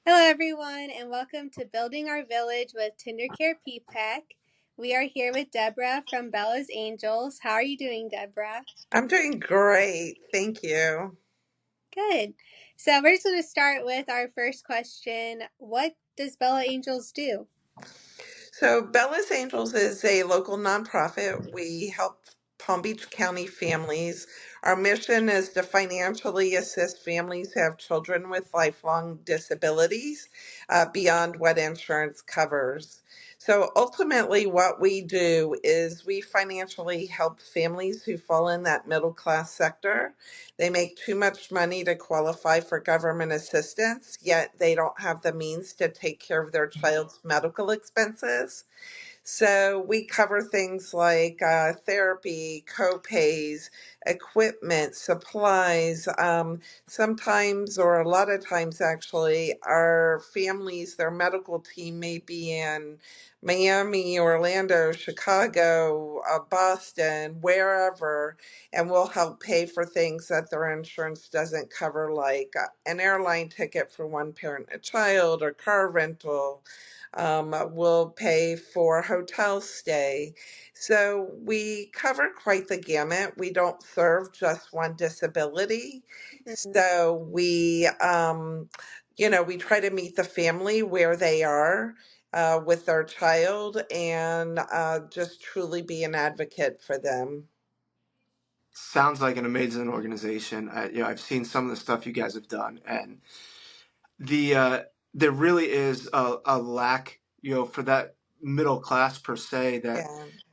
Hello, everyone, and welcome to Building Our Village with Tender Care PPEC. We are here with Deborah from Bella's Angels. How are you doing, Deborah? I'm doing great. Thank you. Good. So, we're just going to start with our first question. What does Bella Angels do? So, Bella's Angels is a local nonprofit. We help Palm Beach County families. Our mission is to financially assist families who have children with lifelong disabilities beyond what insurance covers. So, ultimately, what we do is we financially help families who fall in that middle class sector. They make too much money to qualify for government assistance, yet they don't have the means to take care of their child's medical expenses. So we cover things like therapy, co-pays, equipment, supplies. Sometimes, or a lot of times actually, our families, their medical team may be in Miami, Orlando, Chicago, Boston, wherever, and we'll help pay for things that their insurance doesn't cover, like an airline ticket for one parent, a child, or car rental. We'll pay for hotel stay. So we cover quite the gamut. We don't serve just one disability. Mhm. So we try to meet the family where they are with their child and just truly be an advocate for them. Sounds like an amazing organization. I've seen some of the stuff you guys have done, and there really is a lack, for that middle class per se. That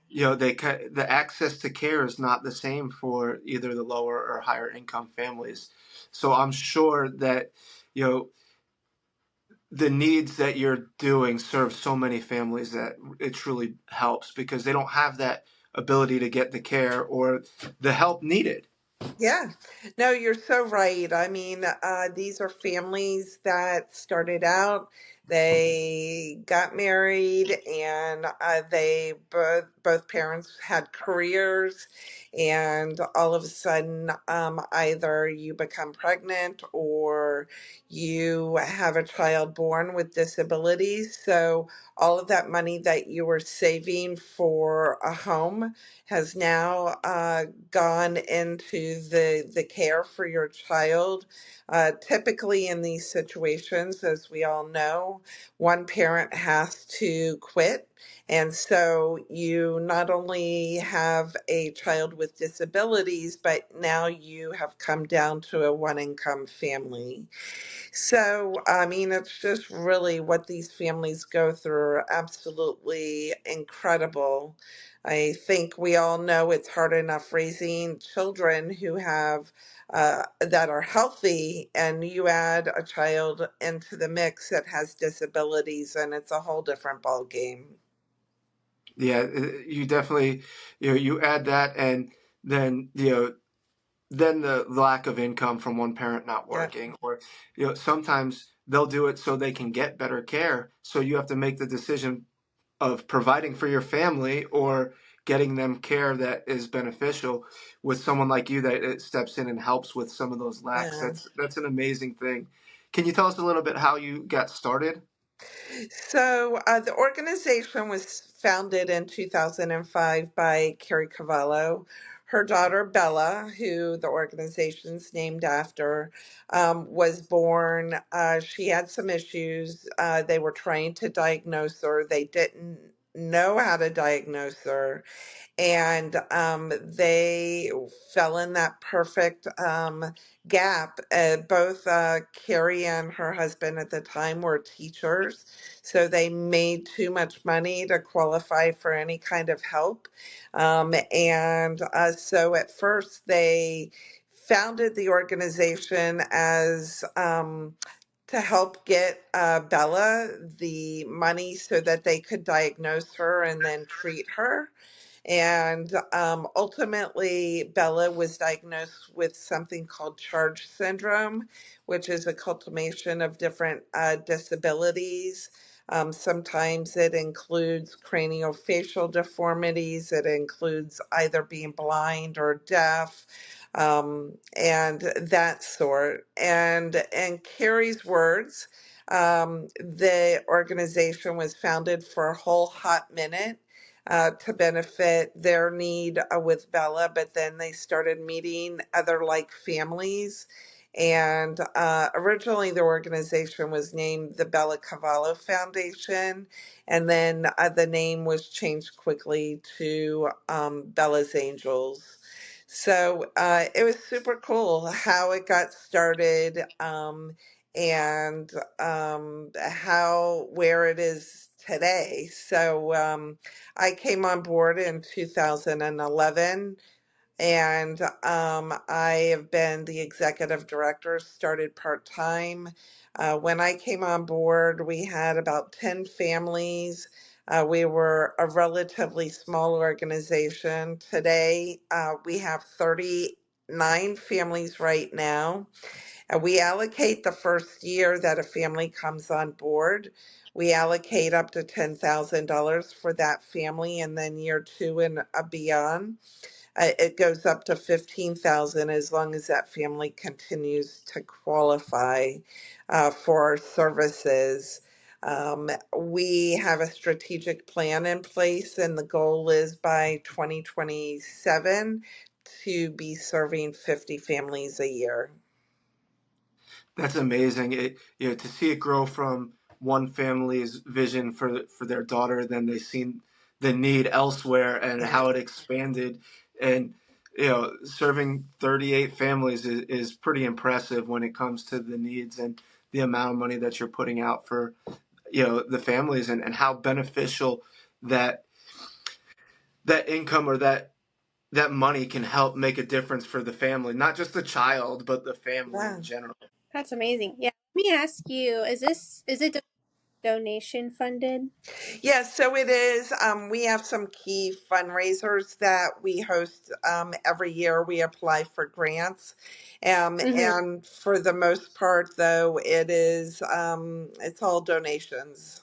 Yeah. the access to care is not the same for either the lower or higher income families. So I'm sure that you know the needs that you're doing serve so many families that it truly helps because they don't have that ability to get the care or the help needed. Yeah, no, you're so right. I mean, these are families that started out, they got married, and they both parents had careers, and all of a sudden, either you become pregnant or you have a child born with disabilities. So all of that money that you were saving for a home has now gone into the care for your child. Typically, in these situations, as we all know, one parent has to quit. And so you not only have a child with disabilities, but now you have come down to a one income family. So, I mean, it's just really what these families go through are absolutely incredible. I think we all know it's hard enough raising children who have that are healthy, and you add a child into the mix that has disabilities, and it's a whole different ball game. Yeah, you definitely, you add that, and then then the lack of income from one parent not Yeah, working, or sometimes they'll do it so they can get better care. So you have to make the decision of providing for your family or getting them care that is beneficial with someone like you that it steps in and helps with some of those lacks. yeah. That's an amazing thing. Can you tell us a little bit how you got started? So the organization was founded in 2005 by Carrie Cavallo. Her daughter Bella, who the organization's named after, was born. She had some issues. They were trying to diagnose her. They didn't know how to diagnose her, and they fell in that perfect gap. Both Carrie and her husband at the time were teachers, so they made too much money to qualify for any kind of help. And so at first they founded the organization as to help get Bella the money so that they could diagnose her and then treat her. And ultimately, Bella was diagnosed with something called charge syndrome, which is a culmination of different disabilities. Sometimes it includes craniofacial deformities, it includes either being blind or deaf. and that sort. And Carrie's words, the organization was founded for a whole hot minute. To benefit their need with Bella, but then they started meeting other like families. And originally, the organization was named the Bella Cavallo Foundation, and then the name was changed quickly to Bella's Angels. So it was super cool how it got started, and how where it is today. So I came on board in 2011, and I have been the executive director, started part time. When I came on board, we had about 10 families. We were a relatively small organization. Today, we have 39 families right now. We allocate the first year that a family comes on board. We allocate up to $10,000 for that family, and then year two and beyond it goes up to 15,000 as long as that family continues to qualify for our services. We have a strategic plan in place, and the goal is by 2027 to be serving 50 families a year. That's amazing. To see it grow from one family's vision for their daughter, then they seen the need elsewhere and Yeah. how it expanded, and serving 38 families is pretty impressive when it comes to the needs and the amount of money that you're putting out for the families, and how beneficial that income or that money can help make a difference for the family, not just the child, but the family Yeah. in general. That's amazing. Yeah. Let me ask you, is it donation funded? Yes, so it is. We have some key fundraisers that we host every year. We apply for grants. Mm-hmm. And for the most part, though, it's all donations.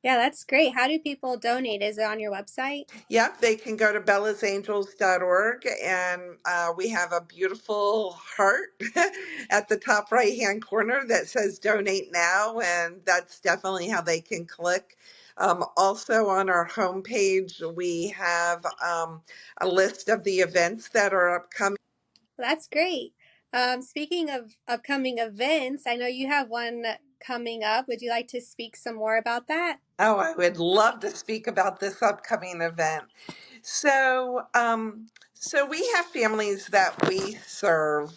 Yeah, that's great. How do people donate? Is it on your website? Yep, they can go to bellasangels.org, and we have a beautiful heart at the top right hand corner that says donate now, and that's definitely how they can click. Also, on our homepage, we have a list of the events that are upcoming. That's great. Speaking of upcoming events, I know you have one coming up. Would you like to speak some more about that? Oh, I would love to speak about this upcoming event. So, so we have families that we serve,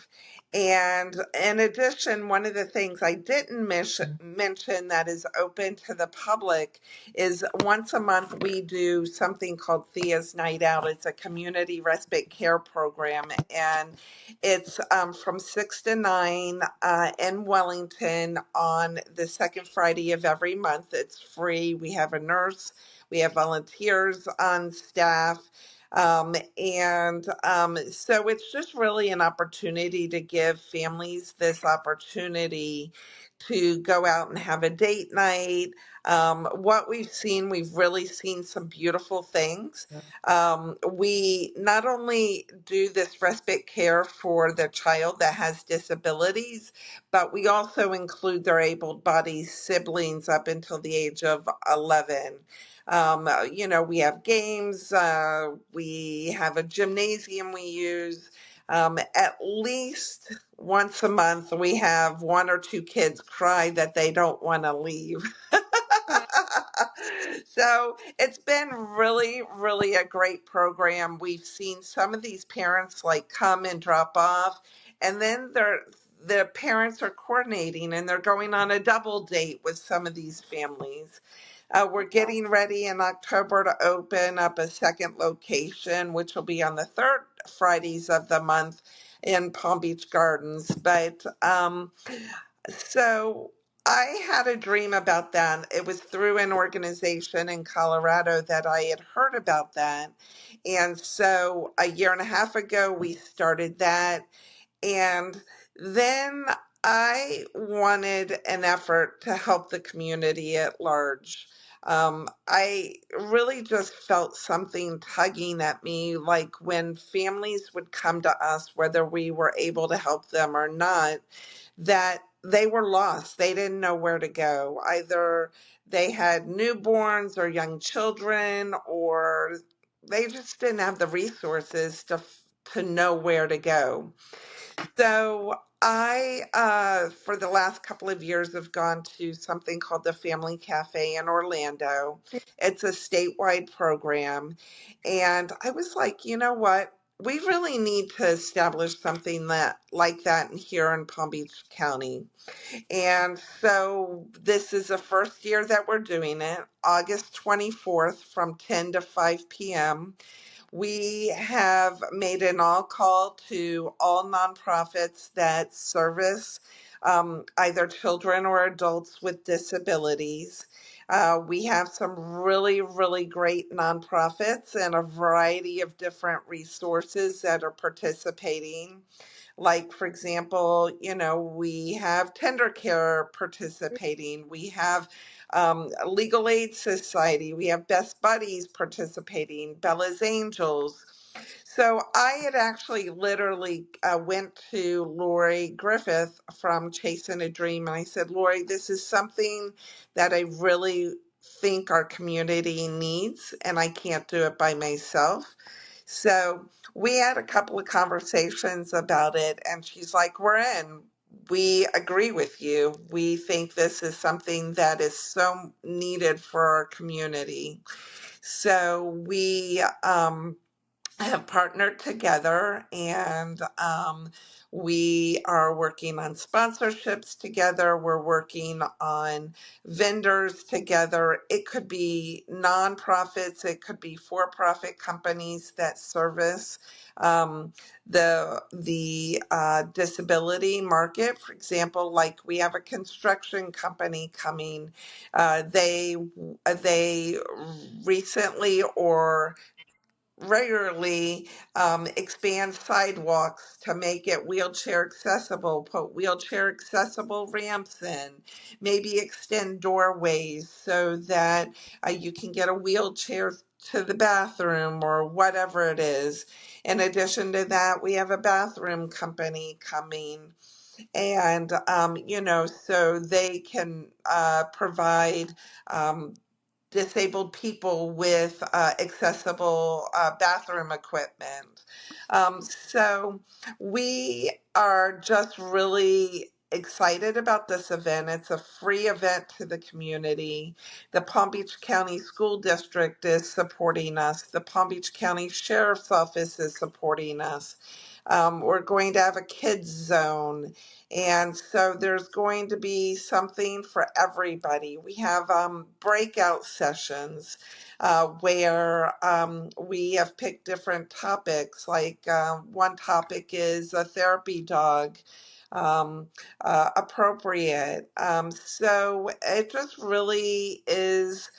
and in addition, one of the things I didn't mention that is open to the public is once a month we do something called Thea's Night Out. It's a community respite care program, and it's from 6 to 9 in Wellington on the second Friday of every month. It's free. We have a nurse, we have volunteers on staff. So it's just really an opportunity to give families this opportunity to go out and have a date night. What we've really seen some beautiful things. We not only do this respite care for the child that has disabilities, but we also include their able-bodied siblings up until the age of 11. We have games, we have a gymnasium we use. At least once a month, we have one or two kids cry that they don't want to leave. Uh, So it's been really, really a great program. We've seen some of these parents like come and drop off, and then the parents are coordinating and they're going on a double date with some of these families. We're getting ready in October to open up a second location, which will be on the third Fridays of the month in Palm Beach Gardens. But so I had a dream about that. It was through an organization in Colorado that I had heard about that. And so a year and a half ago, we started that. And then I wanted an effort to help the community at large. I really just felt something tugging at me, like when families would come to us, whether we were able to help them or not, that they were lost. They didn't know where to go. Either they had newborns or young children, or they just didn't have the resources to know where to go. So for the last couple of years, have gone to something called the Family Cafe in Orlando. It's a statewide program. And I was like, you know what? We really need to establish something that like that here in Palm Beach County. And so this is the first year that we're doing it, August 24th from 10 to 5 p.m. We have made an all call to all nonprofits that service either children or adults with disabilities. We have some really, really great nonprofits and a variety of different resources that are participating. Like, for example, we have Tender Care participating. We have Legal Aid Society. We have Best Buddies participating, Bella's Angels. So I had actually literally went to Lori Griffith from Chasin A Dream, and I said, Lori, this is something that I really think our community needs, and I can't do it by myself. So we had a couple of conversations about it, and she's like, we're in. We agree with you. We think this is something that is so needed for our community. So we have partnered together, and we are working on sponsorships together. We're working on vendors together. It could be nonprofits, it could be for-profit companies that service um, the disability market. For example, like we have a construction company coming. They recently or regularly expand sidewalks to make it wheelchair accessible, put wheelchair accessible ramps in, maybe extend doorways so that you can get a wheelchair to the bathroom or whatever it is. In addition to that, we have a bathroom company coming. And, so they can provide disabled people with accessible bathroom equipment. So we are just really excited about this event. It's a free event to the community. The Palm Beach County School District is supporting us. The Palm Beach County Sheriff's Office is supporting us. We're going to have a kids zone. And so there's going to be something for everybody. We have breakout sessions where we have picked different topics. Like one topic is a therapy dog. Appropriate. So it just really is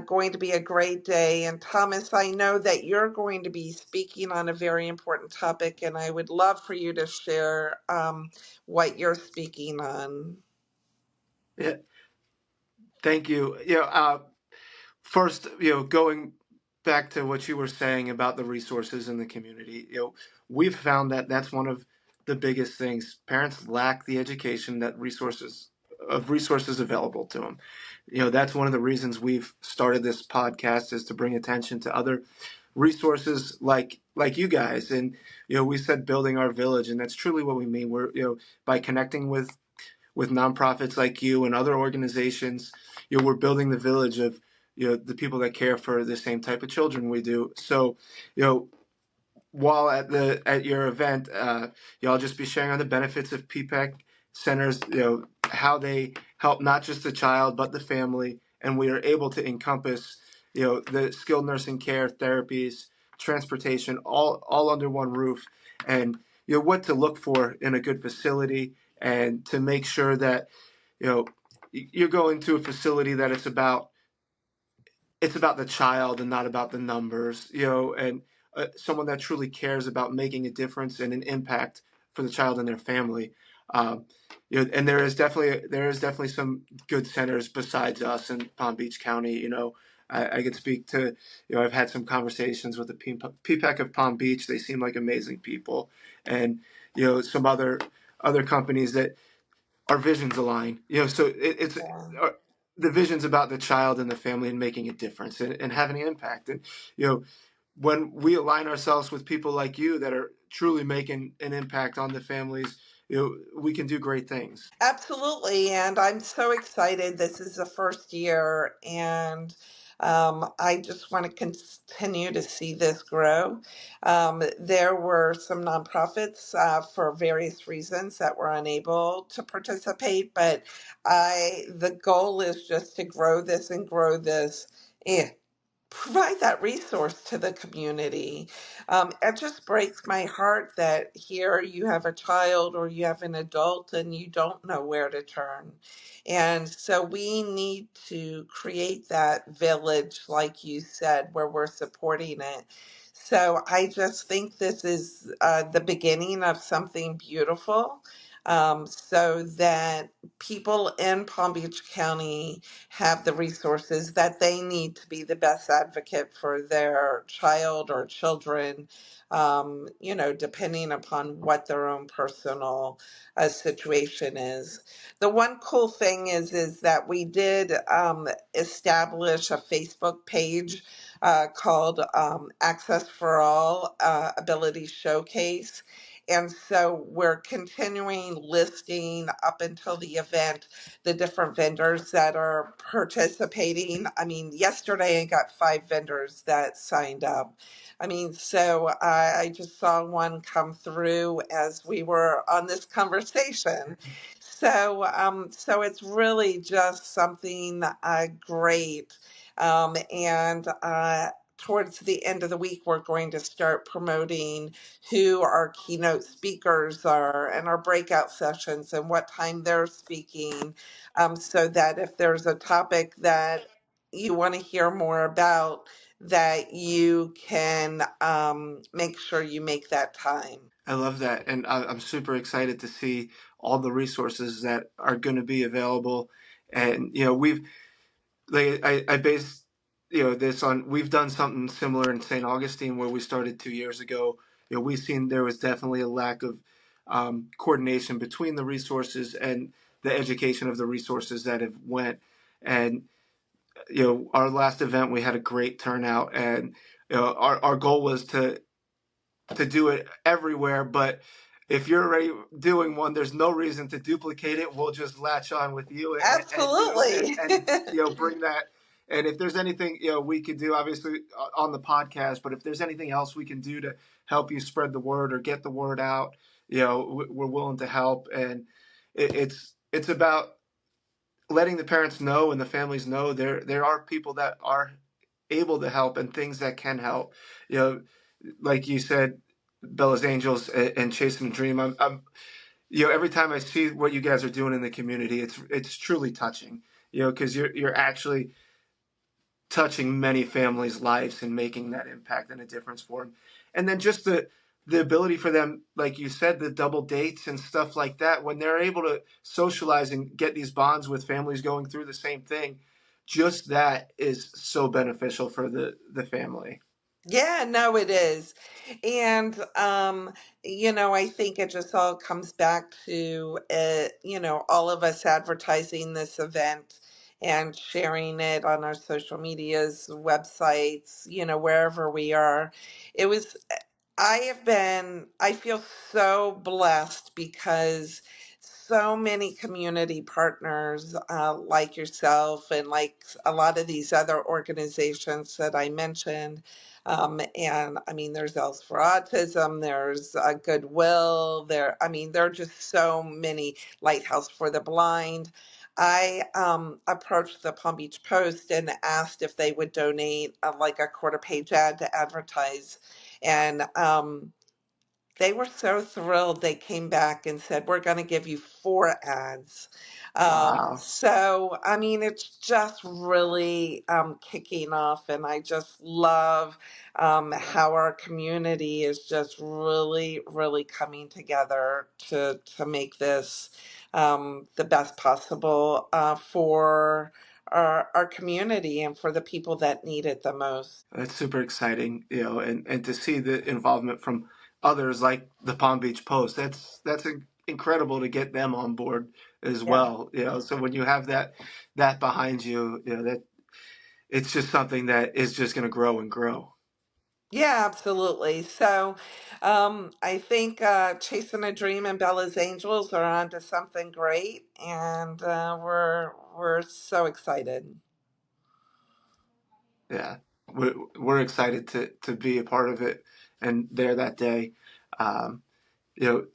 going to be a great day. And Thomas, I know that you're going to be speaking on a very important topic, and I would love for you to share what you're speaking on. Yeah, thank you. First, going back to what you were saying about the resources in the community, we've found that that's one of the biggest things. Parents lack the education that resources available to them. That's one of the reasons we've started this podcast, is to bring attention to other resources like you guys. And we said building our village, and that's truly what we mean. We're by connecting with nonprofits like you and other organizations, we're building the village of the people that care for the same type of children we do. So while at your event, I'll just be sharing on the benefits of PPEC centers, how they help not just the child but the family, and we are able to encompass the skilled nursing care, therapies, transportation, all under one roof, and what to look for in a good facility, and to make sure that you're going to a facility that it's about the child and not about the numbers, and someone that truly cares about making a difference and an impact for the child and their family. Um, and there is definitely some good centers besides us in Palm Beach County. I could speak to, I've had some conversations with the PPEC of Palm Beach. They seem like amazing people, and some other companies that our visions align. So it's Yeah. the visions about the child and the family and making a difference and having an impact. And when we align ourselves with people like you that are truly making an impact on the families, we can do great things. Absolutely, and I'm so excited. This is the first year, and I just want to continue to see this grow. There were some nonprofits for various reasons that were unable to participate, but the goal is just to grow this and grow this. Provide that resource to the community. It just breaks my heart that here you have a child or you have an adult and you don't know where to turn. And so we need to create that village, like you said, where we're supporting it. So I just think this is the beginning of something beautiful, so that people in Palm Beach County have the resources that they need to be the best advocate for their child or children, depending upon what their own personal situation is. The one cool thing is that we did establish a Facebook page called Access for All Ability Showcase. And so we're continuing listing up until the event the different vendors that are participating. I mean, yesterday I got 5 vendors that signed up. I mean, so I just saw one come through as we were on this conversation. So it's really just something great. And towards the end of the week, we're going to start promoting who our keynote speakers are and our breakout sessions and what time they're speaking, so that if there's a topic that you want to hear more about, that you can make sure you make that time. I love that, and I'm super excited to see all the resources that are going to be available. And I based this on, we've done something similar in St. Augustine where we started 2 years ago. We've seen there was definitely a lack of coordination between the resources and the education of the resources that have went. And our last event we had a great turnout, and our goal was to do it everywhere. But if you're already doing one, there's no reason to duplicate it. We'll just latch on with you and do Absolutely. and bring that. And if there's anything we could do, obviously on the podcast, but if there's anything else we can do to help you spread the word or get the word out, we're willing to help. And it's about letting the parents know and the families know there are people that are able to help and things that can help. Like you said, Bella's Angels and Chasin A Dream. I'm every time I see what you guys are doing in the community, it's truly touching. Because you're actually touching many families' lives and making that impact and a difference for them. And then just the ability for them, like you said, the double dates and stuff like that, when they're able to socialize and get these bonds with families going through the same thing, just that is so beneficial for the family. Yeah, no, it is. And, I think it just all comes back to, all of us advertising this event and sharing it on our social medias, websites, wherever we are. It was, I feel so blessed because so many community partners like yourself and like a lot of these other organizations that I mentioned, and I mean, there's Else for Autism, there's Goodwill, there are just so many, Lighthouse for the Blind. I approached the Palm Beach Post and asked if they would donate like a quarter page ad to advertise. And they were so thrilled. They came back and said, "We're going to give you 4 ads." Wow. So, I mean, it's just really kicking off, and I just love how our community is just really, really coming together to make this the best possible for our community and for the people that need it the most. That's super exciting, and to see the involvement from others like the Palm Beach Post. That's incredible to get them on board as Yeah. well. So when you have that behind you, that it's just something that is just going to grow and grow. Yeah, absolutely. So, I think Chasin A Dream and Bella's Angels are onto something great, and we're so excited. Yeah, we're excited to be a part of it and there that day. Um, you know,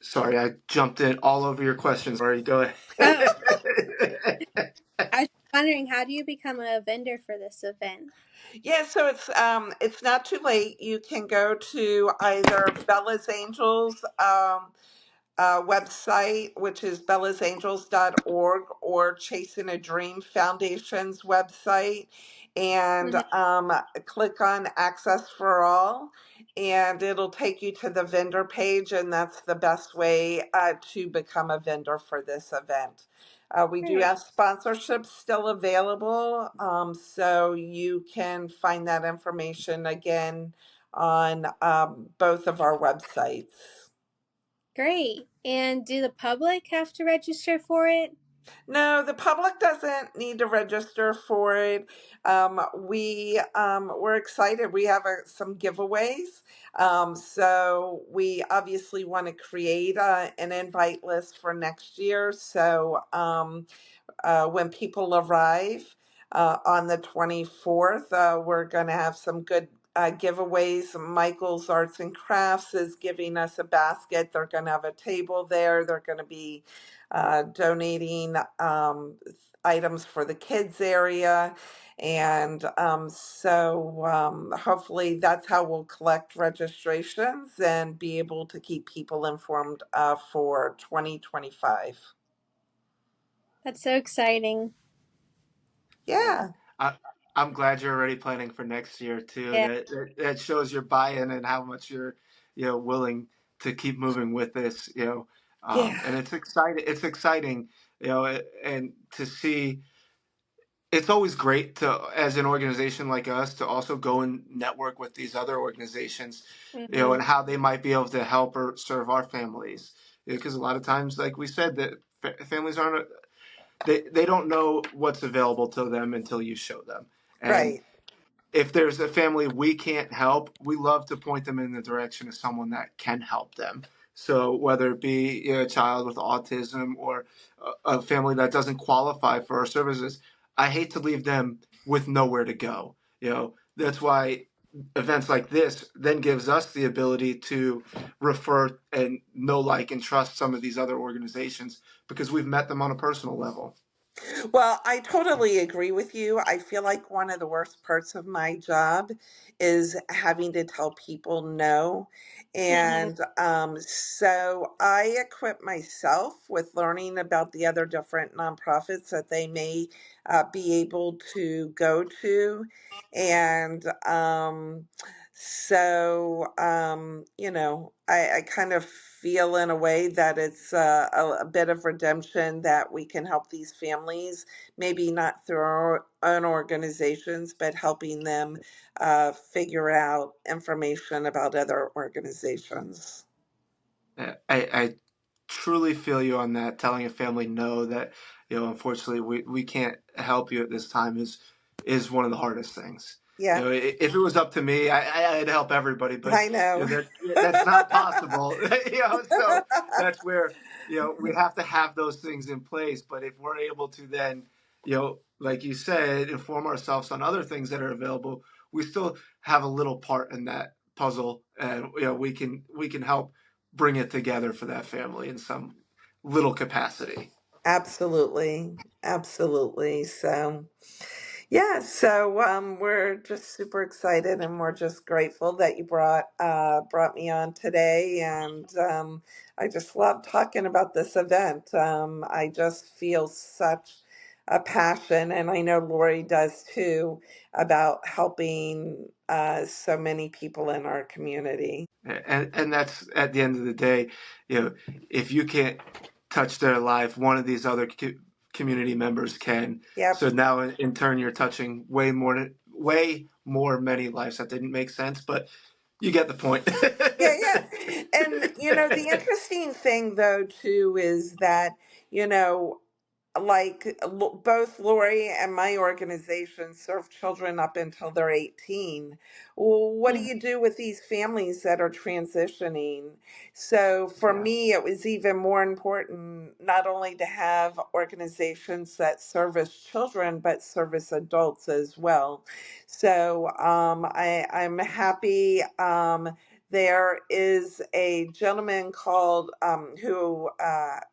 Sorry, I jumped in all over your questions. Sorry, go Oh, ahead. I was wondering, how do you become a vendor for this event? Yeah, so it's not too late. You can go to either Bella's Angels website, which is bellasangels.org, or Chasing a Dream Foundation's website, and Mhm. click on Access for All, and it'll take you to the vendor page, and that's the best way to become a vendor for this event. We do Great. have sponsorships still available, so you can find that information again on both of our websites. Great. And do the public have to register for it? No, the public doesn't need to register for it. We're excited. We have some giveaways. So we obviously want to create an invite list for next year. So when people arrive on the 24th, we're going to have some good giveaways. Michael's Arts and Crafts is giving us a basket. They're going to have a table there. They're going to be donating items for the kids area. And hopefully that's how we'll collect registrations and be able to keep people informed for 2025. That's so exciting. Yeah, Yeah. I, I'm glad you're already planning for next year too. Yeah. That shows your buy-in and how much you're willing to keep moving with this. Yeah. And it's exciting. It's exciting, and to see. It's always great to, as an organization like us, to also go and network with these other organizations, Hmm. and how they might be able to help or serve our families. Because a lot of times, like we said, that families aren't they don't know what's available to them until you show them. And Right. if there's a family we can't help, we love to point them in the direction of someone that can help them. So whether it be a child with autism or a family that doesn't qualify for our services, I hate to leave them with nowhere to go. That's why events like this then gives us the ability to refer and know, like, and trust some of these other organizations because we've met them on a personal level. Well, I totally agree with you. I feel like one of the worst parts of my job is having to tell people no. Hmm. And so I equip myself with learning about the other different nonprofits that they may be able to go to. And I kind of feel in a way that it's a bit of redemption that we can help these families, maybe not through our own organizations, but helping them figure out information about other organizations. I truly feel you on that. Telling a family no, that unfortunately we can't help you at this time is one of the hardest things. Yeah, If it was up to me, I'd help everybody, but I know. that's not possible. So that's where we have to have those things in place. But if we're able to then, like you said, inform ourselves on other things that are available, we still have a little part in that puzzle, and we can help bring it together for that family in some little capacity. Absolutely. Absolutely. So. Yeah, so we're just super excited, and we're just grateful that you brought me on today, and I just love talking about this event. I just feel such a passion, and I know Lori does too, about helping so many people in our community. And that's at the end of the day, you know, if you can't touch their life, one of these other community members can. Yep. So now in turn, you're touching way more many lives. That didn't make sense, but you get the point. Yeah, yeah. And the interesting thing though too is that, you know, both Lori and my organization serve children up until they're 18. Well, what do Mhm. you do with these families that are transitioning? So for Yeah. me, it was even more important not only to have organizations that service children, but service adults as well. So I'm happy. There is a gentleman called who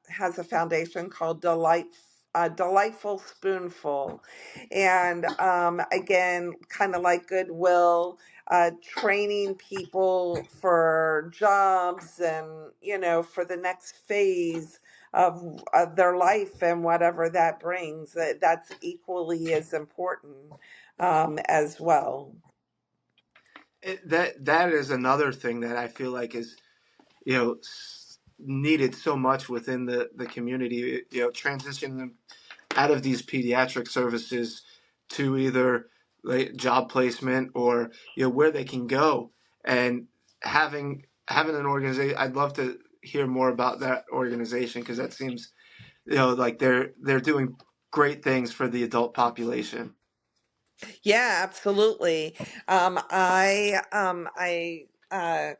has a foundation called Delightful Spoonful, and again, kind of like Goodwill, training people for jobs and for the next phase of their life and whatever that brings. That's equally as important as well. That is another thing that I feel like is needed so much within the community. Transitioning them out of these pediatric services to either like job placement or where they can go, and having an organization. I'd love to hear more about that organization because that seems like they're doing great things for the adult population. Yeah, absolutely. I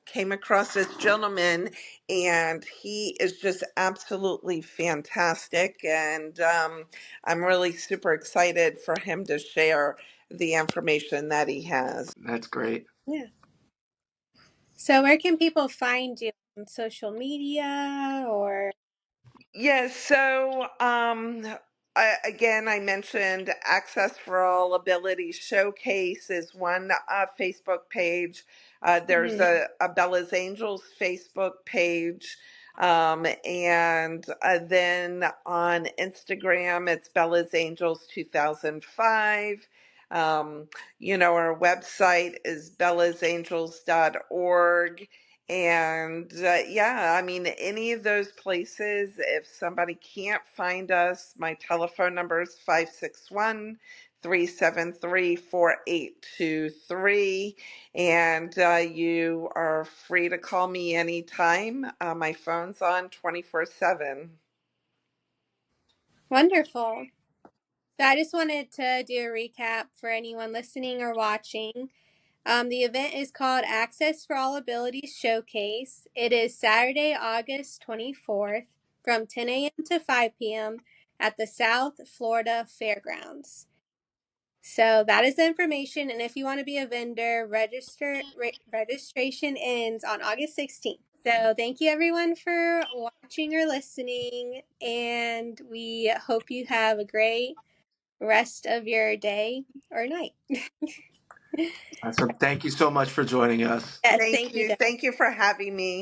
came across this gentleman, and he is just absolutely fantastic. And I'm really super excited for him to share the information that he has. That's great. Yeah. So where can people find you on social media or? Yes, so again, I mentioned Access for All Ability Showcase is one Facebook page. There's Mhm. a Bella's Angels Facebook page. And then on Instagram, it's Bella's Angels 2005. Um, our website is bellasangels.org. And yeah, I mean, any of those places, if somebody can't find us, my telephone number is 561-373-4823. And you are free to call me anytime. My phone's on 24/7. Wonderful. So I just wanted to do a recap for anyone listening or watching. The event is called Access for All Abilities Showcase. It is Saturday, August 24th from 10 a.m. to 5 p.m. at the South Florida Fairgrounds. So that is the information. And if you want to be a vendor, registration ends on August 16th. So thank you everyone for watching or listening. And we hope you have a great rest of your day or night. So thank you so much for joining us. Yes, Thank thank you, you. Deb. Thank you for having me.